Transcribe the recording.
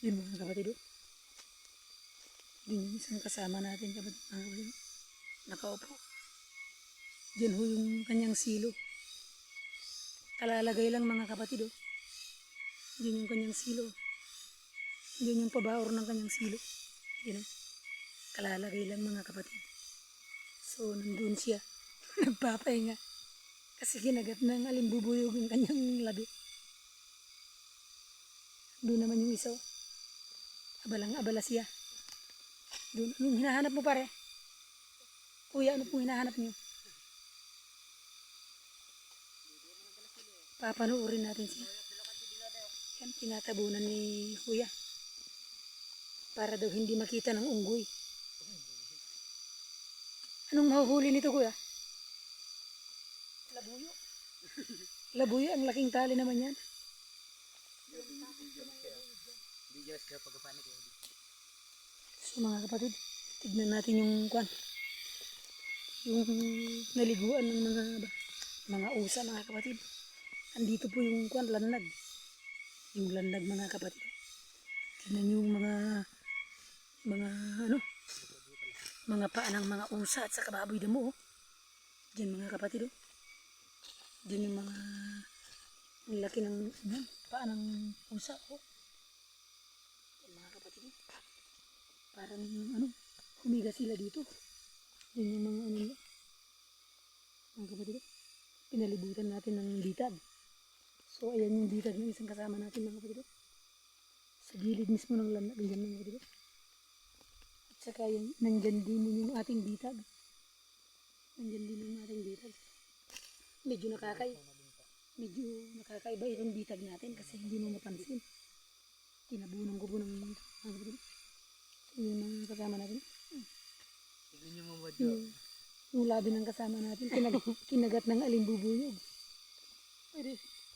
Yun mga kapatid. Yun yung isang kasama natin kapatid. Mga kapatid. Nakaupo. Diyan ho yung kanyang silo. Kalalagay lang mga kapatid. Diyan yung kanyang silo. Diyan yung pabaor ng kanyang silo. Yun o. Kalalagay lang mga kapatid. So nandun siya. Nagpapahinga. Kasi kinagat ng alimbubuyog yung kanyang labi. Doon naman yung isa. Abalang abala siya. Doon. Anong hinahanap mo pare? Kuya, ano pong hinahanap niyo? Papanoorin natin siya. Yan, tinatabunan ni kuya. Para daw hindi makita ng unggoy. Anong mahuhuli nito kuya? Labuyo. Labuyo, ang laking tali naman yan. So mga kapatid, tignan natin yung kwan. Yung naliguan ng mga usa mga kapatid. Andito po yung kwan, landag. Yung landag mga kapatid. Tignan yung mga paa ng mga usa at saka baboy damo. Diyan mga kapatid. Diyan yung mga ang laki ng paa ng usa. Diyan mga kapatid. Parang humiga sila dito. Diyan yung mga mga kapatid. Pinalibutan natin ng ditag. So ayan yung ditag ng isang kasama natin mga kapatid. Sa gilid mismo ng landag. Diyan mga kapatid. At saka yung nandyan din yung ating ditag. Nandyan din yung ating ditag. Medyo nakakaiba itong bitag natin kasi hindi mo mapansin. Tinabunan ko po ng mga kapatid. Yung mga kasama natin. Tignan nyo mga badyo. Yung labi ng kasama natin, kinagat ng alimbubuyog. Pwede.